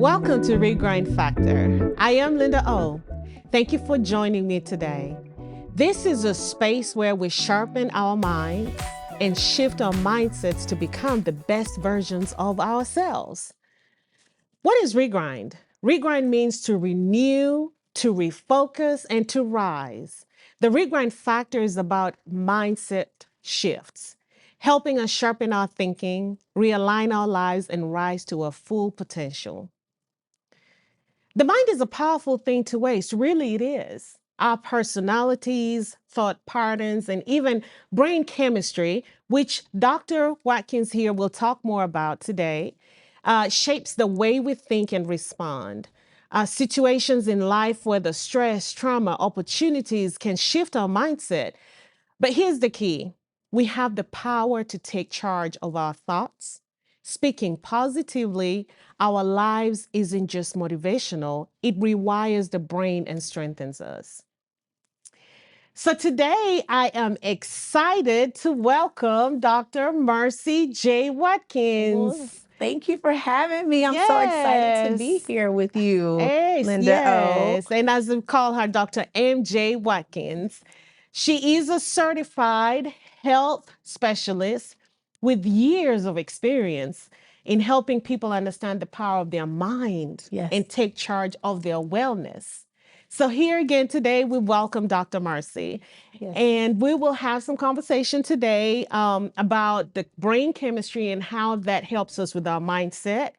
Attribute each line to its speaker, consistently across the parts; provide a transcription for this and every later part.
Speaker 1: Welcome to ReGRIND Factor. I am Linda O. Thank you for joining me today. This is a space where we sharpen our minds and shift our mindsets to become the best versions of ourselves. What is regrind? Regrind means to renew, to refocus, and to rise. The regrind factor is about mindset shifts, helping us sharpen our thinking, realign our lives, and rise to our full potential. The mind is a powerful thing to waste. Really, it is. Our personalities, thought patterns, and even brain chemistry, which Dr. Watkins here will talk more about today, shapes the way we think and respond. Situations in life where the stress, trauma, opportunities can shift our mindset. But here's the key: we have the power to take charge of our thoughts. Speaking positively, our lives isn't just motivational, it rewires the brain and strengthens us. So today I am excited to welcome Dr. Mercy J.
Speaker 2: Well,
Speaker 1: Watkins.
Speaker 2: thank you for having me. I'm so excited to be here with you,
Speaker 1: Yes,
Speaker 2: Linda O.
Speaker 1: yes. And as we call her, Dr. MJ Watkins. She is a certified health specialist with years of experience in helping people understand the power of their mind
Speaker 2: Yes.
Speaker 1: and take charge of their wellness. So here again today, we welcome Dr. Marcy.
Speaker 2: Yes.
Speaker 1: And we will have some conversation today about the brain chemistry and how that helps us with our mindset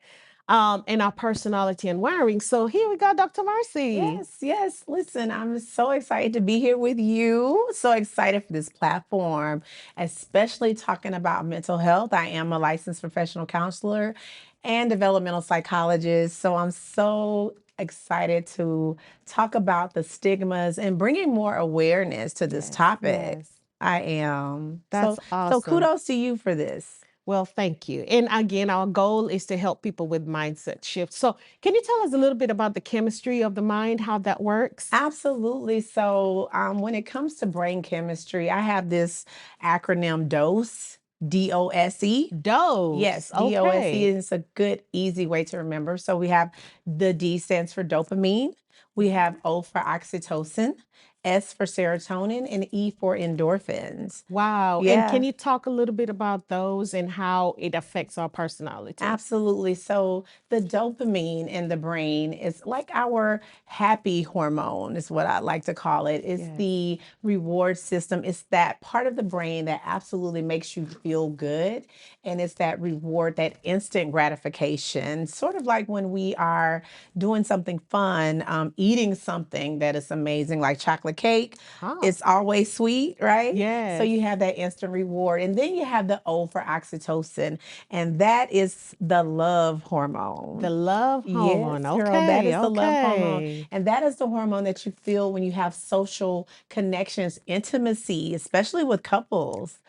Speaker 1: and our personality and wiring. So here we go, Dr. Marcy.
Speaker 2: Yes. Listen, I'm so excited to be here with you. So excited for this platform, especially talking about mental health. I am a licensed professional counselor and developmental psychologist. So I'm so excited to talk about the stigmas and bringing more awareness to this topic.
Speaker 1: Yes.
Speaker 2: I am.
Speaker 1: That's
Speaker 2: So
Speaker 1: awesome.
Speaker 2: kudos to you for this.
Speaker 1: Well, thank you. And again, our goal is to help people with mindset shifts. So, can you tell us a little bit about the chemistry of the mind, how that works?
Speaker 2: Absolutely. So, when it comes to brain chemistry, I have this acronym DOSE, D-O-S-E.
Speaker 1: Dose.
Speaker 2: Yes, D-O-S-E
Speaker 1: Okay.
Speaker 2: is a good, easy way to remember. So, we have the D stands for dopamine, we have O for oxytocin, S for serotonin, and E for endorphins.
Speaker 1: Wow. And
Speaker 2: Yeah.
Speaker 1: can you talk a little bit about those and how it affects our personality?
Speaker 2: Absolutely. So the dopamine in the brain is like our happy hormone, is what I like to call it. It's
Speaker 1: Yes.
Speaker 2: the reward system. It's that part of the brain that absolutely makes you feel good. And it's that reward, that instant gratification, sort of like when we are doing something fun, eating something that is amazing, like chocolate cake.
Speaker 1: Oh.
Speaker 2: It's always sweet, right?
Speaker 1: Yes.
Speaker 2: So you have that instant reward. And then you have the O for oxytocin. And that is the love hormone.
Speaker 1: The love hormone.
Speaker 2: Yes,
Speaker 1: Okay.
Speaker 2: girl, that is the love hormone.
Speaker 1: Okay.
Speaker 2: And that is the hormone that you feel when you have social connections, intimacy, especially with couples.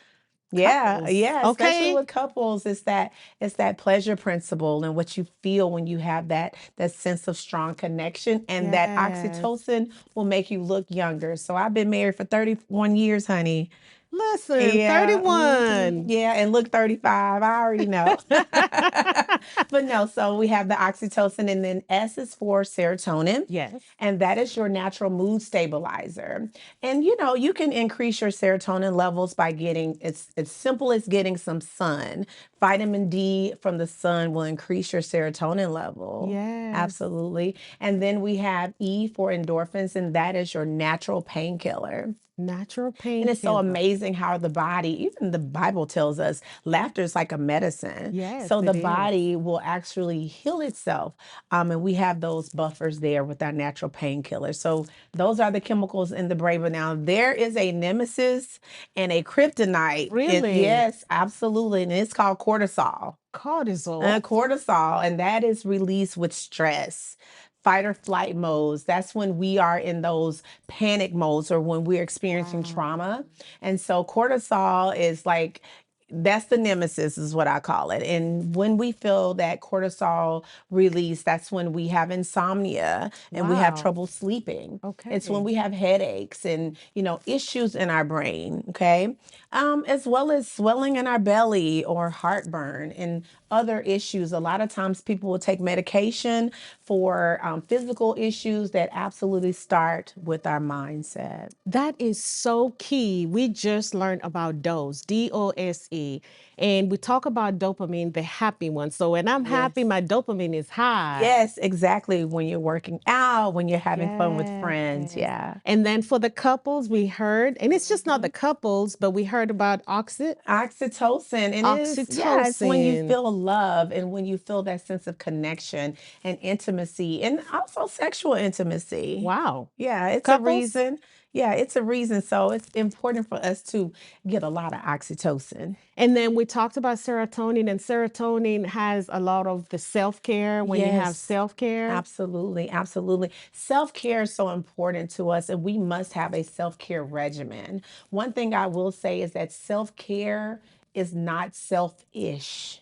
Speaker 2: Yeah,
Speaker 1: Couples.
Speaker 2: yeah, especially
Speaker 1: Okay.
Speaker 2: with couples, it's that pleasure principle and what you feel when you have that sense of strong connection, and that
Speaker 1: Yes.
Speaker 2: oxytocin will make you look younger. So I've been married for 31 years, honey.
Speaker 1: Listen,
Speaker 2: Yeah,
Speaker 1: 31.
Speaker 2: yeah, and look 35. I already know. But no, so we have the oxytocin, and then S is for serotonin.
Speaker 1: Yes.
Speaker 2: And that is your natural mood stabilizer. And you can increase your serotonin levels by getting, it's as simple as getting some sun. Vitamin D from the sun will increase your serotonin level.
Speaker 1: Yes.
Speaker 2: Absolutely. And then we have E for endorphins, and that is your natural painkiller.
Speaker 1: Natural pain.
Speaker 2: And it's so amazing how the body, even the Bible tells us, laughter is like a medicine.
Speaker 1: Yes,
Speaker 2: So the
Speaker 1: it is.
Speaker 2: body will actually heal itself. And we have those buffers there with our natural painkillers. So those are the chemicals in the brain. But now there is a nemesis and a kryptonite.
Speaker 1: Really?
Speaker 2: Yes, absolutely. And it's called cortisol.
Speaker 1: Cortisol.
Speaker 2: Cortisol, and that is released with stress. Fight or flight modes. That's when we are in those panic modes or when we're experiencing trauma. And so cortisol is like, that's the nemesis, is what I call it. And when we feel that cortisol release, that's when we have insomnia and we have
Speaker 1: Wow.
Speaker 2: trouble sleeping.
Speaker 1: Okay.
Speaker 2: It's when we have headaches and issues in our brain. Okay. As well as swelling in our belly or heartburn. And other issues. A lot of times people will take medication for physical issues that absolutely start with our mindset.
Speaker 1: That is so key. We just learned about DOSE, DOSE, and we talk about dopamine, the happy one. So when I'm happy, my dopamine is high.
Speaker 2: Yes, exactly. When you're working out, when you're having fun with friends.
Speaker 1: Yes.
Speaker 2: Yeah.
Speaker 1: And then for the couples, we heard, and it's just not the couples, but we heard about
Speaker 2: Oxytocin. And it's when you
Speaker 1: Oxytocin.
Speaker 2: feel love and when you feel that sense of connection and intimacy and also sexual intimacy.
Speaker 1: Wow.
Speaker 2: Yeah, it's a
Speaker 1: Couples?
Speaker 2: reason. Yeah, it's a reason. So it's important for us to get a lot of oxytocin.
Speaker 1: And then we talked about serotonin, and serotonin has a lot of the self-care when you have
Speaker 2: Yes.
Speaker 1: self-care.
Speaker 2: Absolutely, absolutely. Self-care is so important to us, and we must have a self-care regimen. One thing I will say is that self-care is not selfish.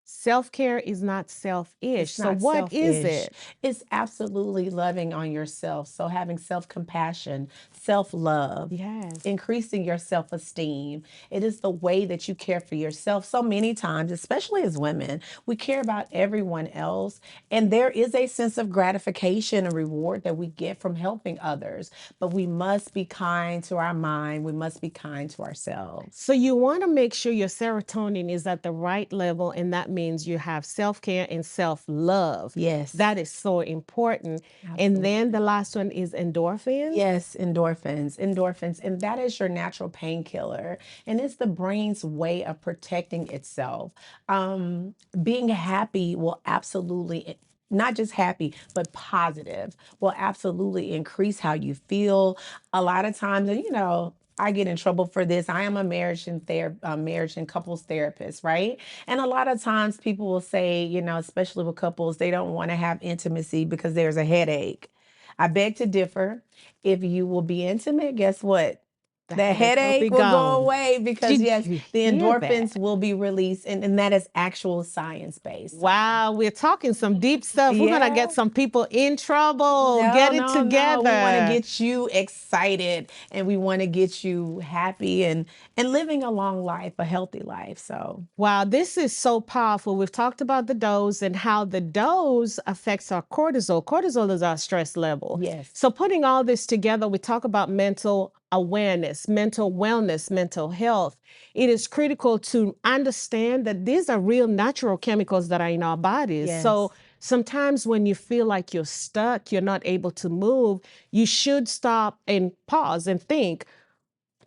Speaker 1: Self-care is not selfish.
Speaker 2: It's
Speaker 1: So
Speaker 2: not
Speaker 1: what is
Speaker 2: selfish.
Speaker 1: it?
Speaker 2: It's absolutely loving on yourself. So having self-compassion, self-love,
Speaker 1: Yes.
Speaker 2: increasing your self-esteem. It is the way that you care for yourself. So many times, especially as women, we care about everyone else. And there is a sense of gratification and reward that we get from helping others. But we must be kind to our mind. We must be kind to ourselves.
Speaker 1: So you want to make sure your serotonin is at the right level, and that means you have self-care and self-love.
Speaker 2: Yes.
Speaker 1: That is so important. And then the last one is endorphins.
Speaker 2: Yes, endorphins, endorphins. And that is your natural painkiller. And it's the brain's way of protecting itself. Being happy will absolutely, not just happy, but positive, will absolutely increase how you feel. A lot of times, and I get in trouble for this. I am a marriage and couples therapist, right? And a lot of times people will say, especially with couples, they don't want to have intimacy because there's a headache. I beg to differ. If you will be intimate, guess what? The headache will go away because,
Speaker 1: Did
Speaker 2: yes,
Speaker 1: you
Speaker 2: the
Speaker 1: hear
Speaker 2: endorphins
Speaker 1: that?
Speaker 2: will be released, and that is actual science-based.
Speaker 1: Wow, we're talking some deep stuff. We're going to
Speaker 2: Yeah.
Speaker 1: get some people in trouble.
Speaker 2: No,
Speaker 1: Get it
Speaker 2: no,
Speaker 1: together.
Speaker 2: no. We want to get you excited, and we want to get you happy and living a long life, a healthy life. So
Speaker 1: wow, this is so powerful. We've talked about the dose and how the dose affects our cortisol. Cortisol is our stress level.
Speaker 2: yes.
Speaker 1: So putting all this together, we talk about mental awareness, mental wellness, mental health. It is critical to understand that these are real natural chemicals that are in our bodies.
Speaker 2: Yes.
Speaker 1: So sometimes when you feel like you're stuck, you're not able to move, you should stop and pause and think,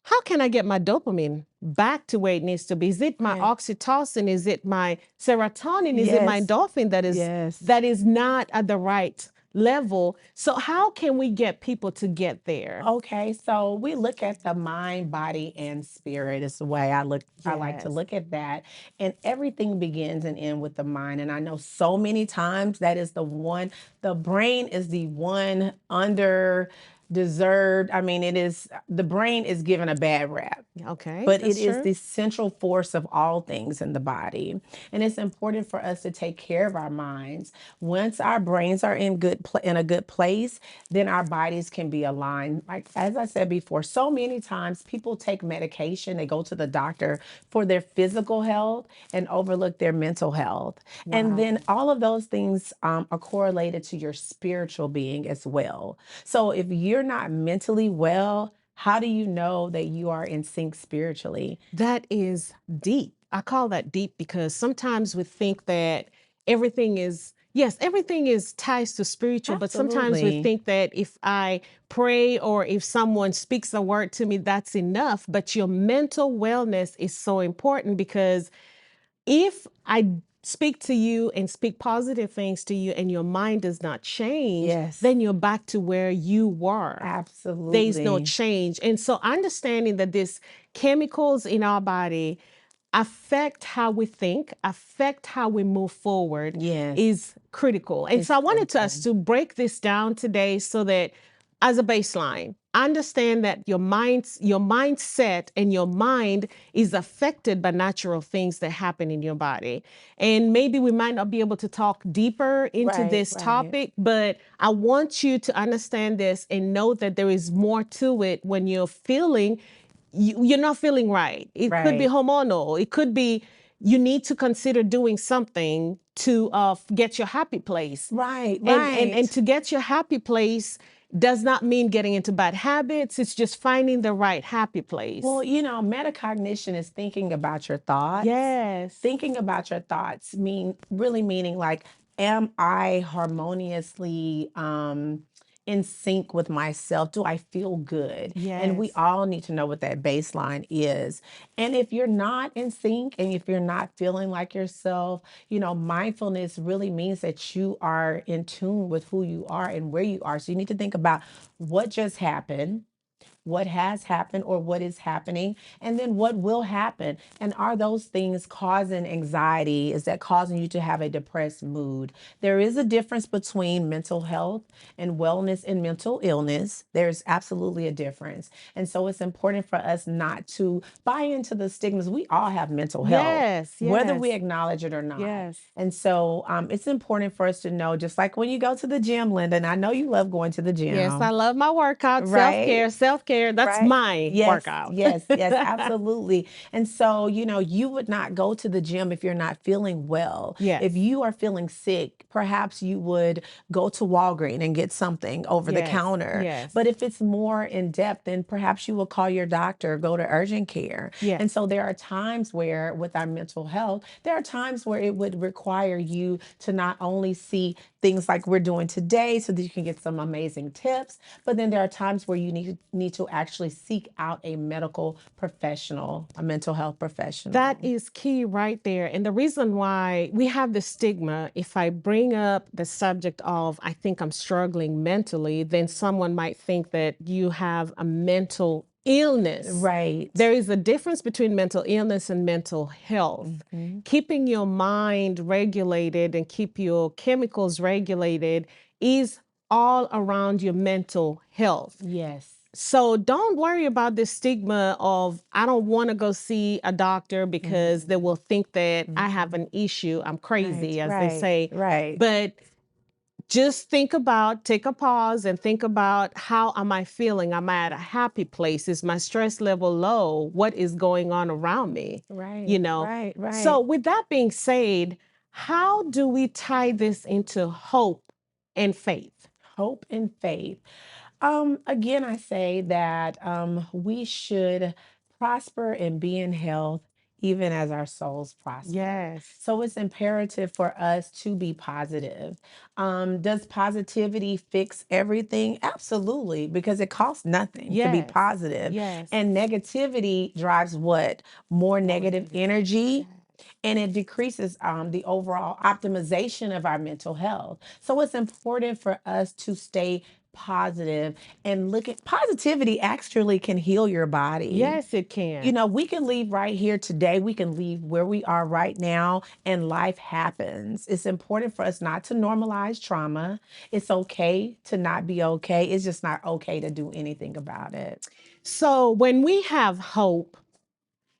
Speaker 1: how can I get my dopamine back to where it needs to be? Is it my oxytocin? Is it my serotonin? Is it my endorphin that is not at the right level? So how can we get people to get there?
Speaker 2: Okay, so we look at the mind, body, and spirit is the way I like to
Speaker 1: Yes.
Speaker 2: look at that. And everything begins and ends with the mind. And I know so many times that is the brain is the one under deserved. I mean, the brain is given a bad rap.
Speaker 1: Okay.
Speaker 2: But
Speaker 1: that's
Speaker 2: it is
Speaker 1: true.
Speaker 2: the central force of all things in the body. And it's important for us to take care of our minds. Once our brains are in a good place, then our bodies can be aligned. Like as I said before, so many times people take medication, they go to the doctor for their physical health and overlook their mental health. And then all of those things are correlated to your spiritual being as well. So if you're not mentally well, how do you know that you are in sync spiritually?
Speaker 1: That is deep. I call that deep because sometimes we think that everything is, yes, everything is ties to spiritual, but sometimes we
Speaker 2: Absolutely.
Speaker 1: think that if I pray or if someone speaks a word to me, that's enough. But your mental wellness is so important because if I speak to you and speak positive things to you and your mind does not change,
Speaker 2: Yes.
Speaker 1: then you're back to where you were.
Speaker 2: Absolutely.
Speaker 1: There's no change. And so understanding that these chemicals in our body affect how we think, affect how we move forward
Speaker 2: Yes.
Speaker 1: is critical. And
Speaker 2: It's
Speaker 1: so I wanted us
Speaker 2: critical.
Speaker 1: to break this down today so that as a baseline, understand that your mindset and your mind is affected by natural things that happen in your body. And maybe we might not be able to talk deeper into this topic, but I want you to understand this and know that there is more to it when you're feeling you're not feeling right. It could be hormonal. It could be you need to consider doing something to get your happy place.
Speaker 2: Right,
Speaker 1: And to get your happy place does not mean getting into bad habits. It's just finding the right happy place.
Speaker 2: Well, metacognition is thinking about your thoughts.
Speaker 1: Yes.
Speaker 2: Thinking about your thoughts really meaning like, am I harmoniously in sync with myself? Do I feel good? And we
Speaker 1: Yes.
Speaker 2: all need to know what that baseline is. And if you're not in sync and if you're not feeling like yourself, mindfulness really means that you are in tune with who you are and where you are. So you need to think about what just happened, what has happened or what is happening, and then what will happen. And are those things causing anxiety? Is that causing you to have a depressed mood? There is a difference between mental health and wellness and mental illness. There's absolutely a difference. And so it's important for us not to buy into the stigmas. We all have mental health,
Speaker 1: Yes.
Speaker 2: whether we acknowledge it or not.
Speaker 1: Yes.
Speaker 2: And so it's important for us to know, just like when you go to the gym, Linda, and I know you love going to the gym.
Speaker 1: Yes, I love my workout.
Speaker 2: Right.
Speaker 1: Self-care. That's
Speaker 2: Right.
Speaker 1: my workout.
Speaker 2: Yes, absolutely. And so, you would not go to the gym if you're not feeling well.
Speaker 1: Yes.
Speaker 2: If you are feeling sick, perhaps you would go to Walgreens and get something over the counter.
Speaker 1: Yes.
Speaker 2: But if it's more in depth, then perhaps you will call your doctor, go to urgent care.
Speaker 1: Yes.
Speaker 2: And so there are times where, with our mental health, there are times where it would require you to not only see things like we're doing today so that you can get some amazing tips, but then there are times where you need to actually seek out a medical professional, a mental health professional.
Speaker 1: That is key right there. And the reason why we have the stigma, if I bring up the subject of, I think I'm struggling mentally, then someone might think that you have a mental illness.
Speaker 2: Right.
Speaker 1: There is a difference between mental illness and mental health.
Speaker 2: Mm-hmm.
Speaker 1: Keeping your mind regulated and keep your chemicals regulated is all around your mental health.
Speaker 2: Yes.
Speaker 1: So don't worry about this stigma of, I don't want to go see a doctor because they will think that I have an issue. I'm crazy, as they say.
Speaker 2: Right.
Speaker 1: But just take a pause and think about, how am I feeling? Am I at a happy place? Is my stress level low? What is going on around me?
Speaker 2: Right. Right.
Speaker 1: So with that being said, how do we tie this into hope and faith?
Speaker 2: Hope and faith. Again, I say that we should prosper and be in health even as our souls prosper.
Speaker 1: Yes.
Speaker 2: So it's imperative for us to be positive. Does positivity fix everything? Absolutely, because it costs nothing to be positive.
Speaker 1: Yes.
Speaker 2: And negativity drives what? More negative energy. And it decreases the overall optimization of our mental health. So it's important for us to stay positive and look at positivity actually can heal your body.
Speaker 1: Yes, it can.
Speaker 2: We can leave right here today. We can leave where we are right now, and life happens. It's important for us not to normalize trauma. It's okay to not be okay. It's just not okay to do anything about it.
Speaker 1: So when we have hope,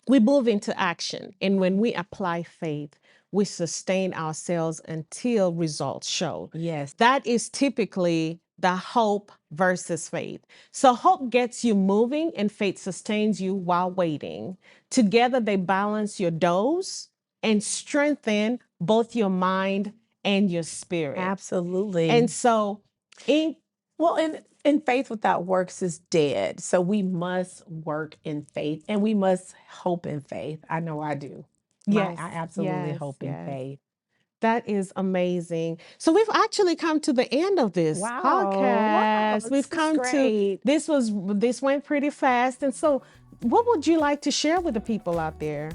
Speaker 1: we move into action. And when we apply faith, we sustain ourselves until results show.
Speaker 2: Yes.
Speaker 1: That is typically the hope versus faith. So hope gets you moving and faith sustains you while waiting. Together, they balance your dose and strengthen both your mind and your spirit.
Speaker 2: Absolutely.
Speaker 1: And so,
Speaker 2: and faith without works is dead. So we must work in faith and we must hope in faith. I know I do.
Speaker 1: Yes,
Speaker 2: I absolutely hope in faith.
Speaker 1: That is amazing. So we've actually come to the end of this podcast. We've come to this went pretty fast. And so what would you like to share with the people out there?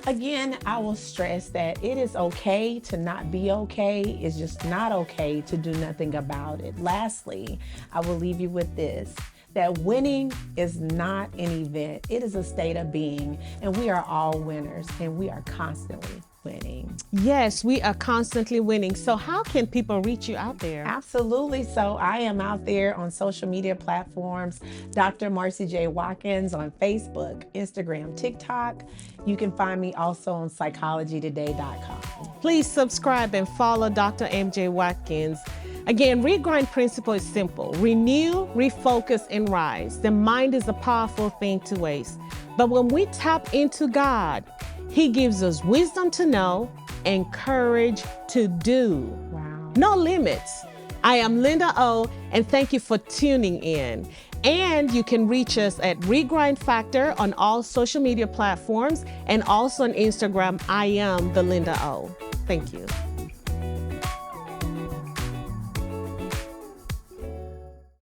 Speaker 2: Again, I will stress that it is okay to not be okay. It's just not okay to do nothing about it. Lastly, I will leave you with this, that winning is not an event. It is a state of being, and we are all winners, and we are constantly winning.
Speaker 1: Yes, we are constantly winning. So how can people reach you out there?
Speaker 2: Absolutely. So I am out there on social media platforms, Dr. Marcy J. Watkins on Facebook, Instagram, TikTok. You can find me also on psychologytoday.com.
Speaker 1: Please subscribe and follow Dr. MJ Watkins. Again, ReGRIND principle is simple. Renew, refocus, and rise. The mind is a powerful thing to waste. But when we tap into God, He gives us wisdom to know and courage to do.
Speaker 2: Wow.
Speaker 1: No limits. I am Linda O, and thank you for tuning in. And you can reach us at ReGRIND Factor on all social media platforms and also on Instagram. I am the Linda O. Thank you.